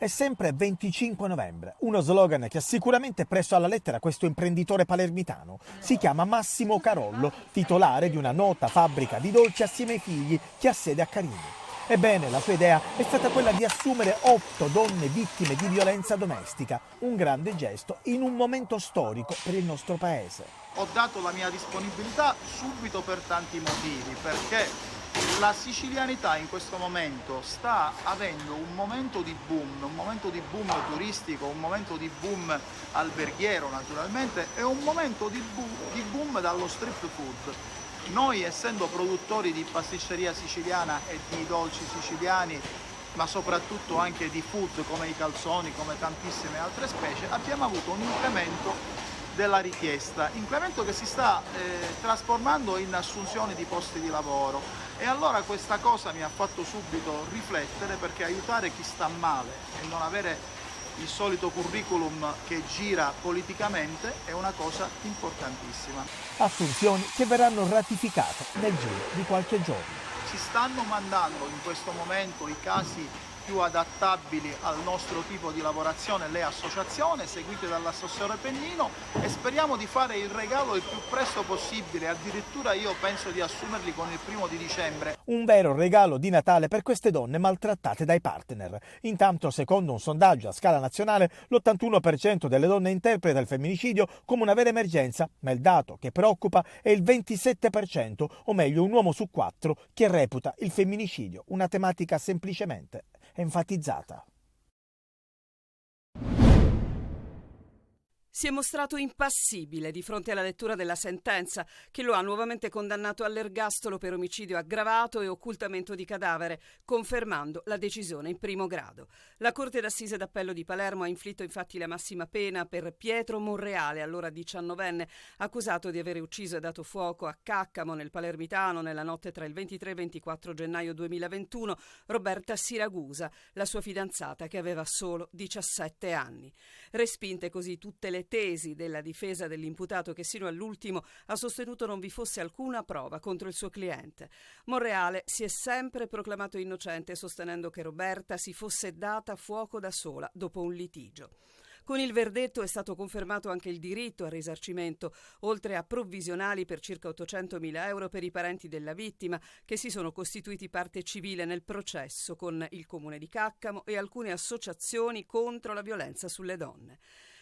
È sempre 25 novembre, uno slogan che ha sicuramente preso alla lettera questo imprenditore palermitano. Si chiama Massimo Carollo, titolare di una nota fabbrica di dolci assieme ai figli che ha sede a Carini. Ebbene, la sua idea è stata quella di assumere 8 donne vittime di violenza domestica, un grande gesto in un momento storico per il nostro paese. Ho dato la mia disponibilità subito per tanti motivi, perché la sicilianità in questo momento sta avendo un momento di boom turistico, un momento di boom alberghiero naturalmente e un momento di boom dallo street food. Noi, essendo produttori di pasticceria siciliana e di dolci siciliani, ma soprattutto anche di food come i calzoni, come tantissime altre specie, abbiamo avuto un incremento della richiesta, incremento che si sta trasformando in assunzioni di posti di lavoro, e allora questa cosa mi ha fatto subito riflettere, perché aiutare chi sta male e non avere il solito curriculum che gira politicamente è una cosa importantissima. Assunzioni che verranno ratificate nel giro di qualche giorno. Si stanno mandando in questo momento i casi più adattabili al nostro tipo di lavorazione, le associazioni seguite dall'assessore Pennino, e speriamo di fare il regalo il più presto possibile. Addirittura io penso di assumerli con il 1° di dicembre. Un vero regalo di Natale per queste donne maltrattate dai partner. Intanto, secondo un sondaggio a scala nazionale, l'81% delle donne interpreta il femminicidio come una vera emergenza, ma il dato che preoccupa è il 27%, o meglio un uomo su 4, che reputa il femminicidio una tematica semplicemente enfatizzata. Si è mostrato impassibile di fronte alla lettura della sentenza, che lo ha nuovamente condannato all'ergastolo per omicidio aggravato e occultamento di cadavere, confermando la decisione in primo grado. La Corte d'Assise d'Appello di Palermo ha inflitto infatti la massima pena per Pietro Monreale, allora 19enne, accusato di avere ucciso e dato fuoco a Caccamo, nel Palermitano, nella notte tra il 23 e il 24 gennaio 2021, Roberta Siragusa, la sua fidanzata, che aveva solo 17 anni. Respinte così tutte le tesi della difesa dell'imputato, che sino all'ultimo ha sostenuto non vi fosse alcuna prova contro il suo cliente. Monreale si è sempre proclamato innocente, sostenendo che Roberta si fosse data fuoco da sola dopo un litigio. Con il verdetto è stato confermato anche il diritto al risarcimento, oltre a provvisionali per circa 800.000 euro per i parenti della vittima, che si sono costituiti parte civile nel processo con il Comune di Caccamo e alcune associazioni contro la violenza sulle donne.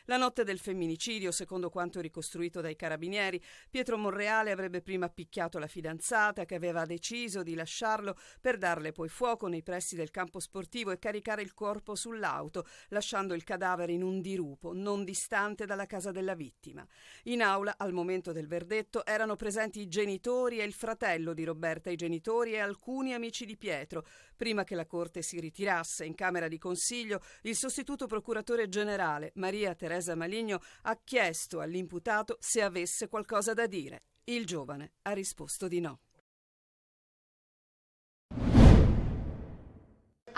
La notte del femminicidio, secondo quanto ricostruito dai carabinieri, Pietro Monreale avrebbe prima picchiato la fidanzata, che aveva deciso di lasciarlo per darle poi fuoco nei pressi del campo sportivo e caricare il corpo sull'auto, lasciando il cadavere in un dirupo non distante dalla casa della vittima. In aula, al momento del verdetto, erano presenti i genitori e il fratello di Roberta, i genitori e alcuni amici di Pietro. Prima che la Corte si ritirasse in Camera di Consiglio, il sostituto procuratore generale, Maria Teresa Maligno, ha chiesto all'imputato se avesse qualcosa da dire. Il giovane ha risposto di no.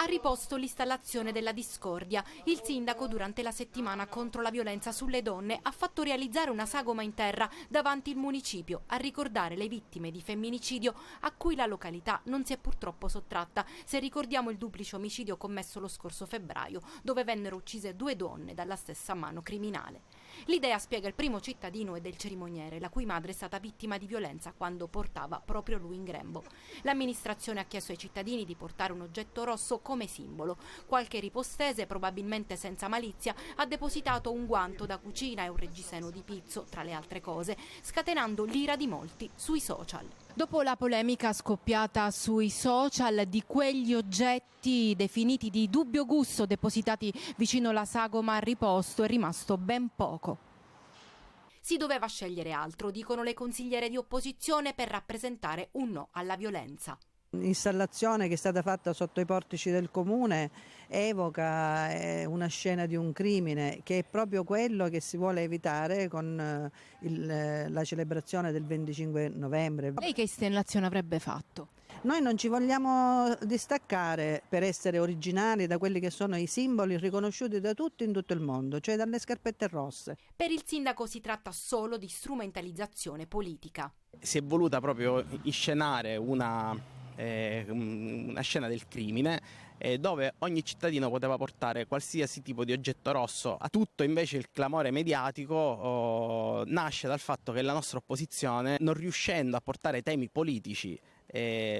Ha riposto l'installazione della discordia. Il sindaco, durante la settimana contro la violenza sulle donne, ha fatto realizzare una sagoma in terra davanti il municipio a ricordare le vittime di femminicidio a cui la località non si è purtroppo sottratta, se ricordiamo il duplice omicidio commesso lo scorso febbraio, dove vennero uccise 2 donne dalla stessa mano criminale. L'idea, spiega il primo cittadino, è del cerimoniere, la cui madre è stata vittima di violenza quando portava proprio lui in grembo. L'amministrazione ha chiesto ai cittadini di portare un oggetto rosso come simbolo. Qualche ripostese, probabilmente senza malizia, ha depositato un guanto da cucina e un reggiseno di pizzo, tra le altre cose, scatenando l'ira di molti sui social. Dopo la polemica scoppiata sui social di quegli oggetti definiti di dubbio gusto depositati vicino alla sagoma a riposto, è rimasto ben poco. Si doveva scegliere altro, dicono le consigliere di opposizione, per rappresentare un no alla violenza. L'installazione che è stata fatta sotto i portici del comune evoca una scena di un crimine, che è proprio quello che si vuole evitare con la celebrazione del 25 novembre. Lei che installazione avrebbe fatto? Noi non ci vogliamo distaccare per essere originali da quelli che sono i simboli riconosciuti da tutti in tutto il mondo, cioè dalle scarpette rosse. Per il sindaco si tratta solo di strumentalizzazione politica. Si è voluta proprio inscenare una una scena del crimine, dove ogni cittadino poteva portare qualsiasi tipo di oggetto rosso. A tutto invece il clamore mediatico nasce dal fatto che la nostra opposizione, non riuscendo a portare temi politici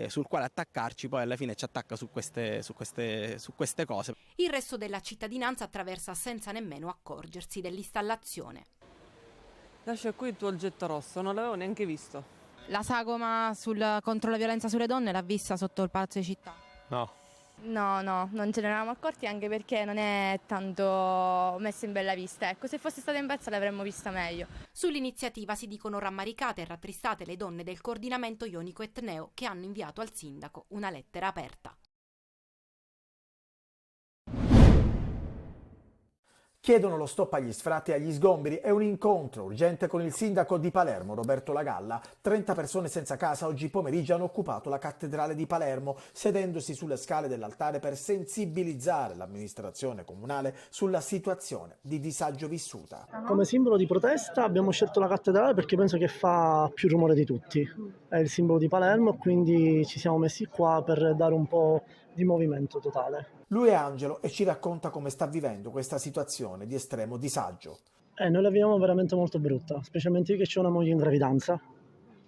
sul quale attaccarci, poi alla fine ci attacca su queste cose. Il resto della cittadinanza attraversa senza nemmeno accorgersi dell'installazione. Lascia qui il tuo oggetto rosso, non l'avevo neanche visto. La sagoma contro la violenza sulle donne l'ha vista sotto il Palazzo di Città? No. No, non ce ne eravamo accorti, anche perché non è tanto messa in bella vista. Ecco, se fosse stata in pezza l'avremmo vista meglio. Sull'iniziativa si dicono rammaricate e rattristate le donne del coordinamento Ionico Etneo, che hanno inviato al sindaco una lettera aperta. Chiedono lo stop agli sfratti e agli sgomberi e un incontro urgente con il sindaco di Palermo, Roberto Lagalla. 30 persone senza casa oggi pomeriggio hanno occupato la cattedrale di Palermo, sedendosi sulle scale dell'altare per sensibilizzare l'amministrazione comunale sulla situazione di disagio vissuta. Come simbolo di protesta abbiamo scelto la cattedrale perché penso che fa più rumore di tutti. È il simbolo di Palermo, quindi ci siamo messi qua per dare un po' di movimento totale. Lui è Angelo e ci racconta come sta vivendo questa situazione di estremo disagio. Noi la viviamo veramente molto brutta, specialmente io che ho una moglie in gravidanza.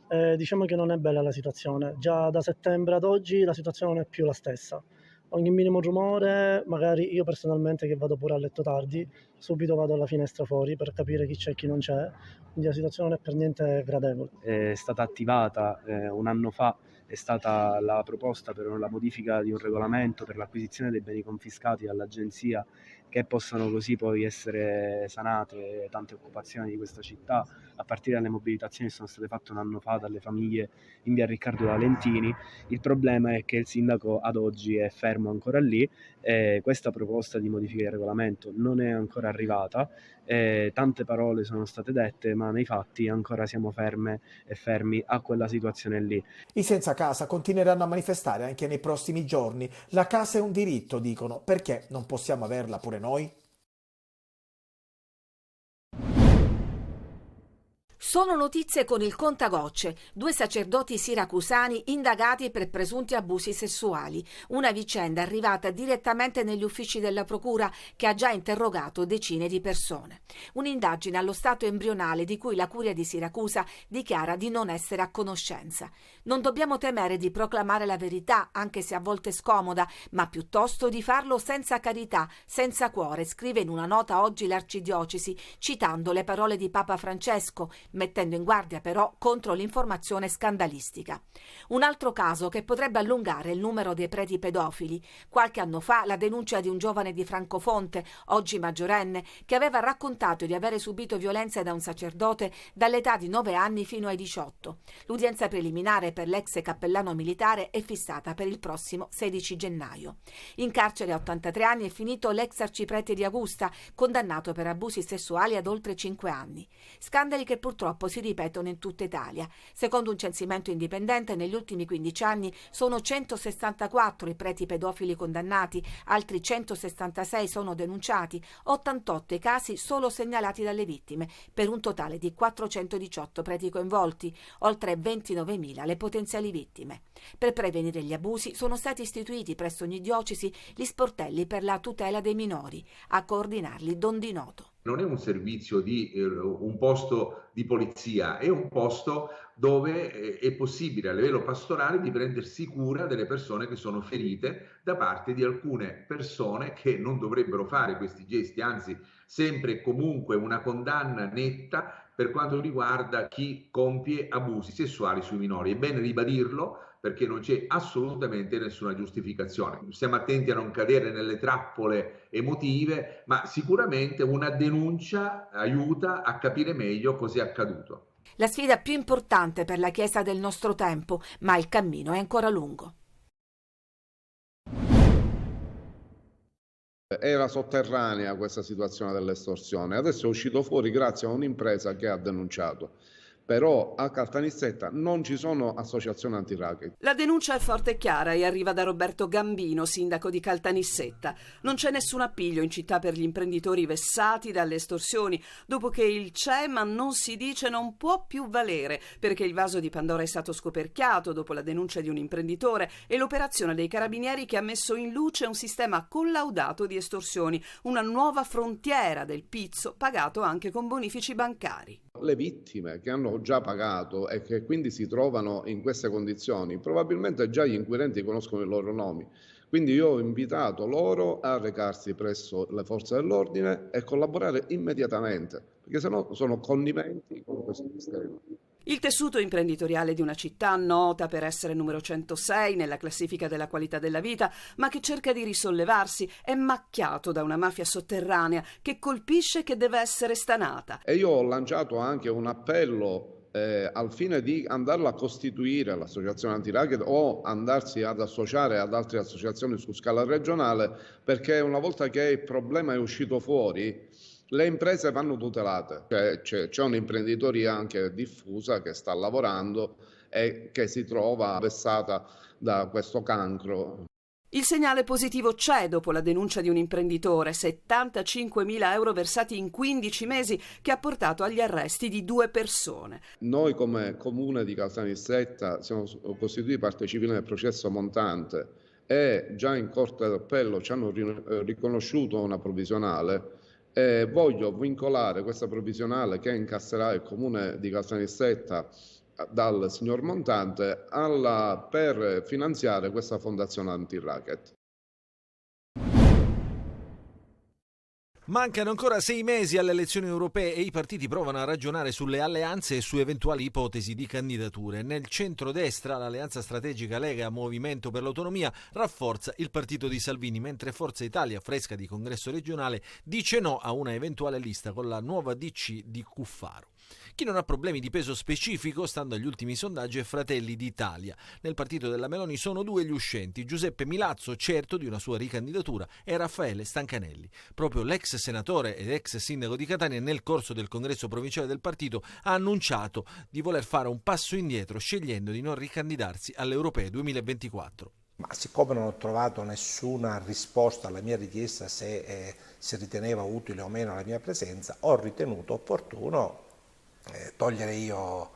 Diciamo che non è bella la situazione. Già da settembre ad oggi la situazione non è più la stessa. Ogni minimo rumore, magari io personalmente che vado pure a letto tardi, subito vado alla finestra fuori per capire chi c'è e chi non c'è. Quindi la situazione non è per niente gradevole. È stata attivata un anno fa. È stata la proposta per la modifica di un regolamento per l'acquisizione dei beni confiscati dall'agenzia, che possano così poi essere sanate tante occupazioni di questa città, a partire dalle mobilitazioni che sono state fatte un anno fa dalle famiglie in via Riccardo Valentini. Il problema è che il sindaco ad oggi è fermo ancora lì, questa proposta di modifica del regolamento non è ancora arrivata, tante parole sono state dette, ma nei fatti ancora siamo ferme e fermi a quella situazione lì. I senza casa continueranno a manifestare anche nei prossimi giorni. La casa è un diritto, dicono, perché non possiamo averla pure noi? Sono notizie con il contagocce. 2 sacerdoti siracusani indagati per presunti abusi sessuali. Una vicenda arrivata direttamente negli uffici della procura, che ha già interrogato decine di persone. Un'indagine allo stato embrionale di cui la Curia di Siracusa dichiara di non essere a conoscenza. Non dobbiamo temere di proclamare la verità, anche se a volte scomoda, ma piuttosto di farlo senza carità, senza cuore, scrive in una nota oggi l'Arcidiocesi, citando le parole di Papa Francesco, mettendo in guardia però contro l'informazione scandalistica. Un altro caso che potrebbe allungare il numero dei preti pedofili. Qualche anno fa la denuncia di un giovane di Francofonte, oggi maggiorenne, che aveva raccontato di avere subito violenze da un sacerdote dall'età di 9 anni fino ai 18. L'udienza preliminare per l'ex cappellano militare è fissata per il prossimo 16 gennaio. In carcere a 83 anni è finito l'ex arciprete di Augusta, condannato per abusi sessuali ad oltre 5 anni. Scandali che purtroppo si ripetono in tutta Italia. Secondo un censimento indipendente, negli ultimi 15 anni sono 164 i preti pedofili condannati, altri 166 sono denunciati, 88 i casi solo segnalati dalle vittime, per un totale di 418 preti coinvolti, oltre 29.000 le potenziali vittime. Per prevenire gli abusi sono stati istituiti presso ogni diocesi gli sportelli per la tutela dei minori. A coordinarli Don Di Noto. Non è un servizio di un posto di polizia, è un posto dove è possibile a livello pastorale di prendersi cura delle persone che sono ferite da parte di alcune persone che non dovrebbero fare questi gesti, anzi sempre e comunque una condanna netta per quanto riguarda chi compie abusi sessuali sui minori. È bene ribadirlo, perché non c'è assolutamente nessuna giustificazione. Stiamo attenti a non cadere nelle trappole emotive, ma sicuramente una denuncia aiuta a capire meglio cosa è accaduto. La sfida più importante per la Chiesa del nostro tempo, ma il cammino è ancora lungo. Era sotterranea questa situazione dell'estorsione, adesso è uscito fuori grazie a un'impresa che ha denunciato. però a Caltanissetta non ci sono associazioni antiracket. La denuncia è forte e chiara e arriva da Roberto Gambino, sindaco di Caltanissetta. Non c'è nessun appiglio in città per gli imprenditori vessati dalle estorsioni, dopo che il c'è ma non si dice non può più valere, perché il vaso di Pandora è stato scoperchiato dopo la denuncia di un imprenditore e l'operazione dei carabinieri che ha messo in luce un sistema collaudato di estorsioni, una nuova frontiera del pizzo pagato anche con bonifici bancari. Le vittime che hanno già pagato e che quindi si trovano in queste condizioni, probabilmente già gli inquirenti conoscono i loro nomi. Quindi io ho invitato loro a recarsi presso le forze dell'ordine e collaborare immediatamente, perché sennò sono conniventi con questo sistema. Il tessuto imprenditoriale di una città nota per essere numero 106 nella classifica della qualità della vita, ma che cerca di risollevarsi, è macchiato da una mafia sotterranea che colpisce e che deve essere stanata. E io ho lanciato anche un appello al fine di andarla a costituire l'associazione antiracket o andarsi ad associare ad altre associazioni su scala regionale, perché una volta che il problema è uscito fuori, le imprese vanno tutelate. C'è un'imprenditoria anche diffusa che sta lavorando e che si trova vessata da questo cancro. Il segnale positivo c'è dopo la denuncia di un imprenditore, 75.000 euro versati in 15 mesi, che ha portato agli arresti di 2 persone. Noi come comune di Caltanissetta siamo costituiti parte civile nel processo montante e già in Corte d'Appello ci hanno riconosciuto una provvisionale. Voglio vincolare questa provvisionale che incasserà il comune di Caltanissetta dal signor Montante per finanziare questa fondazione antiracket. Mancano ancora 6 mesi alle elezioni europee e i partiti provano a ragionare sulle alleanze e su eventuali ipotesi di candidature. Nel centrodestra l'alleanza strategica Lega Movimento per l'Autonomia rafforza il partito di Salvini, mentre Forza Italia, fresca di congresso regionale, dice no a una eventuale lista con la nuova DC di Cuffaro. Chi non ha problemi di peso specifico, stando agli ultimi sondaggi, è Fratelli d'Italia. Nel partito della Meloni sono 2 gli uscenti: Giuseppe Milazzo, certo di una sua ricandidatura, e Raffaele Stancanelli. Proprio l'ex senatore ed ex sindaco di Catania, nel corso del congresso provinciale del partito, ha annunciato di voler fare un passo indietro, scegliendo di non ricandidarsi alle europee 2024. Ma siccome non ho trovato nessuna risposta alla mia richiesta se si riteneva utile o meno la mia presenza, ho ritenuto opportuno togliere io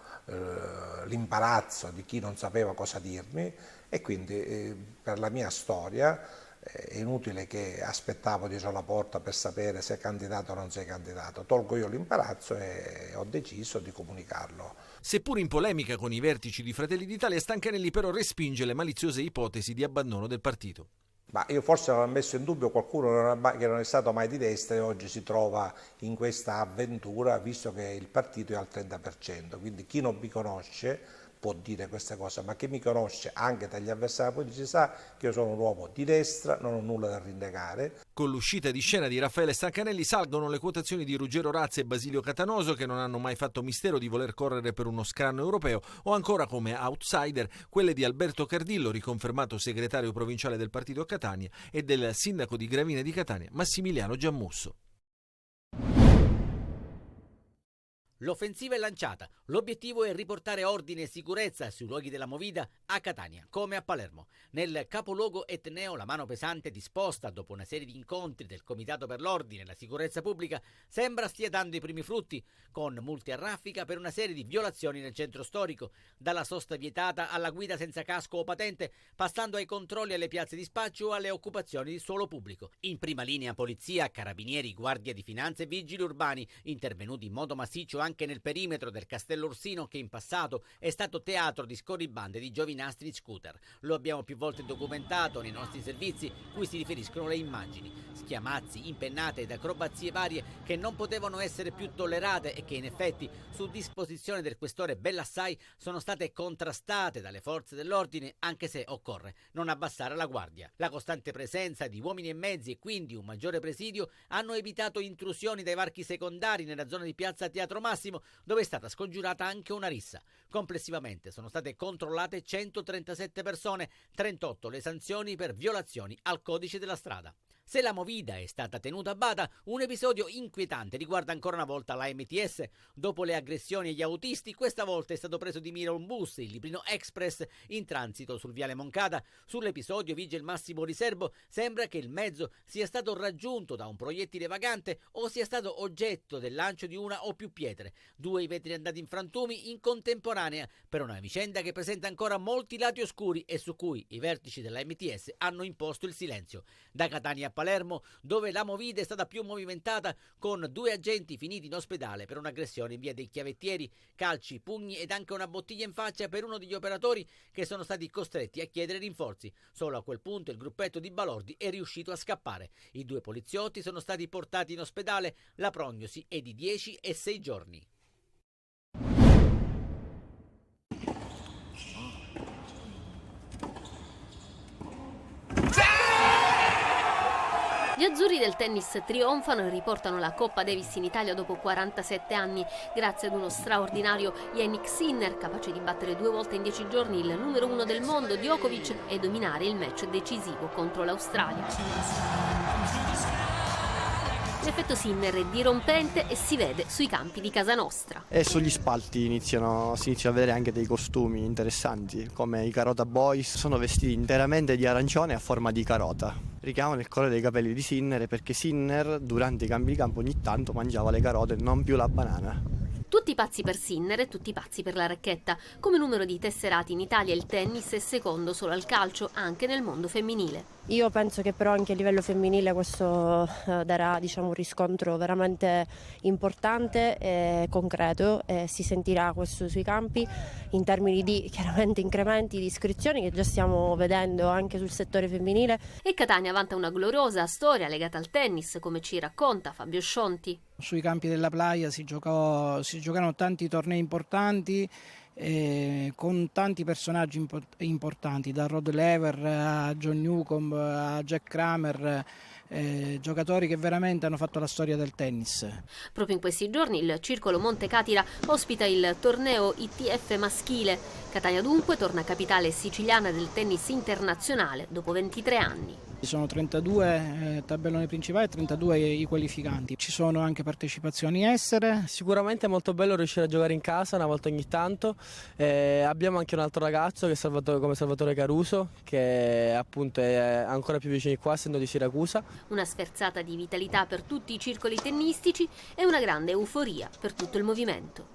l'imbarazzo di chi non sapeva cosa dirmi, e quindi per la mia storia è inutile che aspettavo dietro la porta per sapere se è candidato o non sei candidato. Tolgo io l'imbarazzo e ho deciso di comunicarlo. Seppur in polemica con i vertici di Fratelli d'Italia, Stancanelli però respinge le maliziose ipotesi di abbandono del partito. Ma io forse avevo messo in dubbio qualcuno che non è stato mai di destra e oggi si trova in questa avventura, visto che il partito è al 30%, quindi chi non mi conosce può dire queste cose, ma chi mi conosce anche dagli avversari politici sa che io sono un uomo di destra, non ho nulla da rinnegare. Con l'uscita di scena di Raffaele Stancanelli salgono le quotazioni di Ruggero Razzi e Basilio Catanoso, che non hanno mai fatto mistero di voler correre per uno scranno europeo, o ancora come outsider quelle di Alberto Cardillo, riconfermato segretario provinciale del partito a Catania, e del sindaco di Gravina di Catania, Massimiliano Giammusso. L'offensiva è lanciata. L'obiettivo è riportare ordine e sicurezza sui luoghi della Movida a Catania, come a Palermo. Nel capoluogo etneo la mano pesante disposta dopo una serie di incontri del Comitato per l'Ordine e la Sicurezza Pubblica sembra stia dando i primi frutti, con multe a raffica per una serie di violazioni nel centro storico, dalla sosta vietata alla guida senza casco o patente, passando ai controlli alle piazze di spaccio o alle occupazioni di suolo pubblico. In prima linea polizia, carabinieri, guardia di finanza e vigili urbani, intervenuti in modo massiccio anche nel perimetro del Castello Orsino, che in passato è stato teatro di scorribande di giovinastri scooter. Lo abbiamo più volte documentato nei nostri servizi, cui si riferiscono le immagini. Schiamazzi, impennate ed acrobazie varie che non potevano essere più tollerate e che in effetti, su disposizione del questore Bellassai, sono state contrastate dalle forze dell'ordine, anche se occorre non abbassare la guardia. La costante presenza di uomini e mezzi e quindi un maggiore presidio hanno evitato intrusioni dai varchi secondari nella zona di piazza Teatro Massimo, dove è stata scongiurata anche una rissa. Complessivamente sono state controllate 137 persone, 38 le sanzioni per violazioni al codice della strada. Se la movida è stata tenuta a bada, un episodio inquietante riguarda ancora una volta la MTS. Dopo le aggressioni agli autisti, questa volta è stato preso di mira un bus, il Librino Express, in transito sul viale Moncada. Sull'episodio vige il massimo riservo. Sembra che il mezzo sia stato raggiunto da un proiettile vagante o sia stato oggetto del lancio di una o più pietre. 2 i vetri andati in frantumi in contemporanea per una vicenda che presenta ancora molti lati oscuri e su cui i vertici della MTS hanno imposto il silenzio. Da Catania a Palermo, dove la movida è stata più movimentata, con 2 agenti finiti in ospedale per un'aggressione in via dei Chiavettieri, calci, pugni ed anche una bottiglia in faccia per uno degli operatori che sono stati costretti a chiedere rinforzi. Solo a quel punto il gruppetto di balordi è riuscito a scappare. I 2 poliziotti sono stati portati in ospedale. La prognosi è di 10 e 6 giorni. Gli azzurri del tennis trionfano e riportano la Coppa Davis in Italia dopo 47 anni, grazie ad uno straordinario Jannik Sinner, capace di battere 2 volte in 10 giorni il numero 1 del mondo Djokovic e dominare il match decisivo contro l'Australia. L'effetto Sinner è dirompente e si vede sui campi di casa nostra. E sugli spalti si iniziano a vedere anche dei costumi interessanti, come i Carota Boys, sono vestiti interamente di arancione a forma di carota. Richiamano il colore dei capelli di Sinner perché Sinner durante i cambi di campo ogni tanto mangiava le carote, non più la banana. Tutti pazzi per Sinner e tutti pazzi per la racchetta. Come numero di tesserati in Italia il tennis è secondo solo al calcio, anche nel mondo femminile. Io penso che però anche a livello femminile questo darà un riscontro veramente importante e concreto e si sentirà questo sui campi in termini di chiaramente incrementi di iscrizioni che già stiamo vedendo anche sul settore femminile. E Catania vanta una gloriosa storia legata al tennis, come ci racconta Fabio Scionti. Sui campi della Playa si giocarono tanti tornei importanti con tanti personaggi importanti, da Rod Laver a John Newcomb a Jack Kramer, giocatori che veramente hanno fatto la storia del tennis. Proprio in questi giorni il Circolo Monte Catira ospita il torneo ITF maschile. Catania dunque torna capitale siciliana del tennis internazionale dopo 23 anni. Ci sono 32 tabelloni principali e 32 i qualificanti. Ci sono anche partecipazioni estere. Sicuramente è molto bello riuscire a giocare in casa una volta ogni tanto. Abbiamo anche un altro ragazzo che è come Salvatore Caruso, che appunto è ancora più vicino di qua, essendo di Siracusa. Una sferzata di vitalità per tutti i circoli tennistici e una grande euforia per tutto il movimento.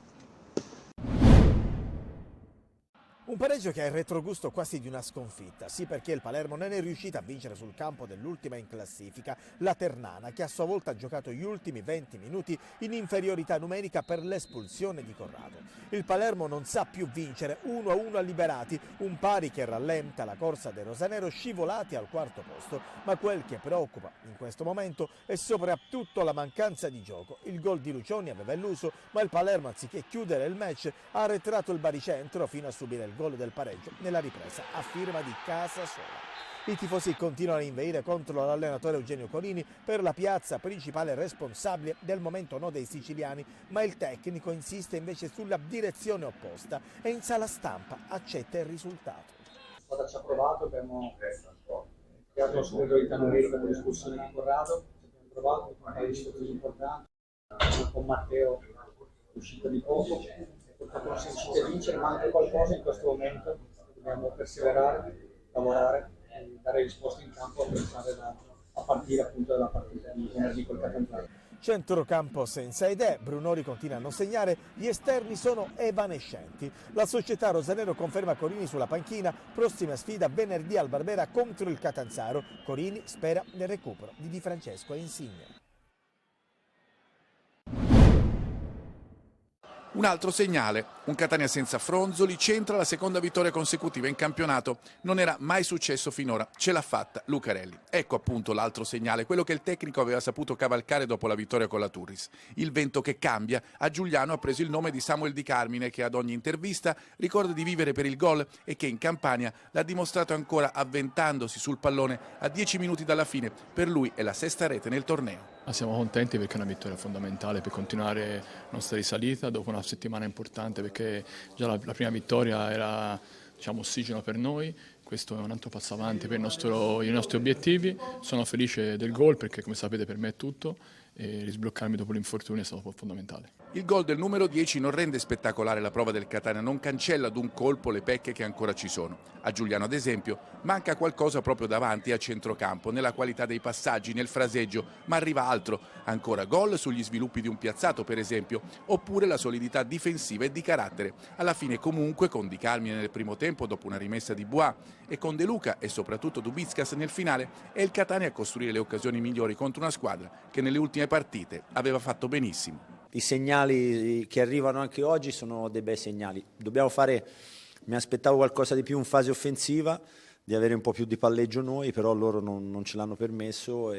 Un pareggio che ha il retrogusto quasi di una sconfitta, sì, perché il Palermo non è riuscita a vincere sul campo dell'ultima in classifica, la Ternana, che a sua volta ha giocato gli ultimi 20 minuti in inferiorità numerica per l'espulsione di Corrado. Il Palermo non sa più vincere, 1-1 a Liberati, un pari che rallenta la corsa dei rosanero scivolati al 4° posto, ma quel che preoccupa in questo momento è soprattutto la mancanza di gioco. Il gol di Lucioni aveva illuso, ma il Palermo, anziché chiudere il match, ha arretrato il baricentro fino a subire il gol del pareggio nella ripresa a firma di Casasola. I tifosi continuano a inveire contro l'allenatore Eugenio Corini per la piazza principale responsabile del momento no dei siciliani, ma il tecnico insiste invece sulla direzione opposta e in sala stampa accetta il risultato. La squadra ci ha provato, abbiamo creato la superiorità numerica con l'espulsione di Corrado, abbiamo provato con un paio di situazioni importanti, con Matteo uscita di poco. Purtroppo non si riusciti a vincere, ma anche qualcosa in questo momento. Dobbiamo perseverare, lavorare e dare risposte in campo a pensare a partire appunto dalla partita di venerdì col Catanzaro. Centrocampo senza idee, Brunori continua a non segnare, gli esterni sono evanescenti. La società rosanero conferma Corini sulla panchina, prossima sfida venerdì al Barbera contro il Catanzaro. Corini spera nel recupero di Di Francesco e Insigne. Un altro segnale, un Catania senza Fronzoli centra la seconda vittoria consecutiva in campionato, non era mai successo finora, ce l'ha fatta Lucarelli. Ecco appunto l'altro segnale, quello che il tecnico aveva saputo cavalcare dopo la vittoria con la Turris. Il vento che cambia, a Giuliano ha preso il nome di Samuel Di Carmine che ad ogni intervista ricorda di vivere per il gol e che in Campania l'ha dimostrato ancora avventandosi sul pallone a 10 minuti dalla fine, per lui è la 6ª rete nel torneo. Siamo contenti perché è una vittoria fondamentale per continuare la nostra risalita dopo una settimana importante, perché già la prima vittoria era ossigeno per noi. Questo è un altro passo avanti per i nostri obiettivi. Sono felice del gol perché, come sapete, per me è tutto e risbloccarmi dopo l'infortunio è stato fondamentale. Il gol del numero 10 non rende spettacolare la prova del Catania, non cancella d'un colpo le pecche che ancora ci sono. A Giuliano, ad esempio, manca qualcosa proprio davanti a centrocampo, nella qualità dei passaggi, nel fraseggio, ma arriva altro. Ancora gol sugli sviluppi di un piazzato, per esempio, oppure la solidità difensiva e di carattere. Alla fine comunque, con Di Carmine nel primo tempo dopo una rimessa di Bois e con De Luca e soprattutto Dubickas nel finale, è il Catania a costruire le occasioni migliori contro una squadra che nelle ultime partite aveva fatto benissimo. I segnali che arrivano anche oggi sono dei bei segnali. Mi aspettavo qualcosa di più in fase offensiva, di avere un po' più di palleggio noi, però loro non ce l'hanno permesso,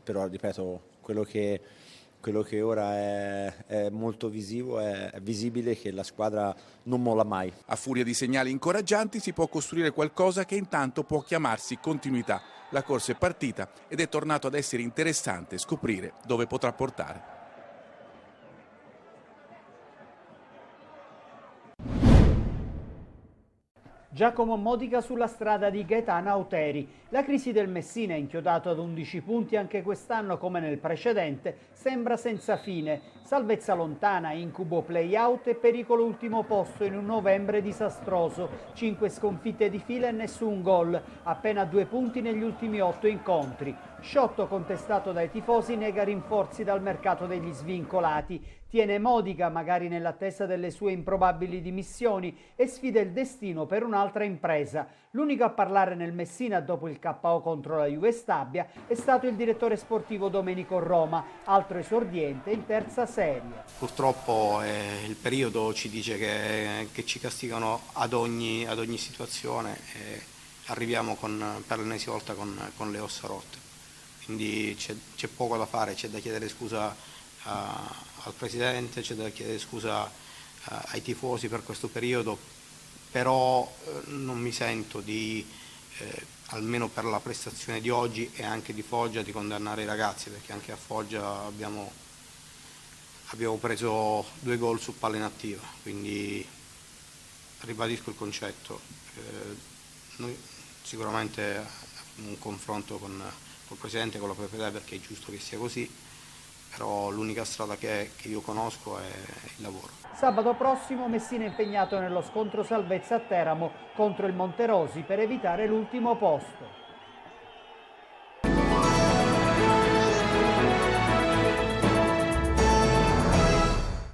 però ripeto, quello che ora è molto visivo, è visibile che la squadra non molla mai. A furia di segnali incoraggianti si può costruire qualcosa che intanto può chiamarsi continuità. La corsa è partita ed è tornato ad essere interessante scoprire dove potrà portare. Giacomo Modica sulla strada di Gaetano Auteri. La crisi del Messina, inchiodato ad 11 punti anche quest'anno come nel precedente, sembra senza fine. Salvezza lontana, incubo play-out e pericolo ultimo posto in un novembre disastroso. 5 sconfitte di fila e nessun gol, appena 2 punti negli ultimi 8 incontri. Sciotto, contestato dai tifosi, nega rinforzi dal mercato degli svincolati. Tiene Modica, magari nell'attesa delle sue improbabili dimissioni, e sfida il destino per un'altra impresa. L'unico a parlare nel Messina dopo il KO contro la Juve Stabia è stato il direttore sportivo Domenico Roma, altro esordiente in terza serie. Purtroppo il periodo ci dice che ci castigano ad ogni situazione e arriviamo per l'ennesima volta con le ossa rotte. Quindi c'è poco da fare, c'è da chiedere scusa al Presidente, c'è da chiedere scusa ai tifosi per questo periodo, però non mi sento almeno per la prestazione di oggi e anche di Foggia, di condannare i ragazzi, perché anche a Foggia abbiamo preso 2 gol su palla inattiva, quindi ribadisco il concetto. Noi sicuramente un confronto con il Presidente, con la proprietà, perché è giusto che sia così, però l'unica strada che io conosco è il lavoro. Sabato prossimo Messina è impegnato nello scontro salvezza a Teramo contro il Monterosi per evitare l'ultimo posto.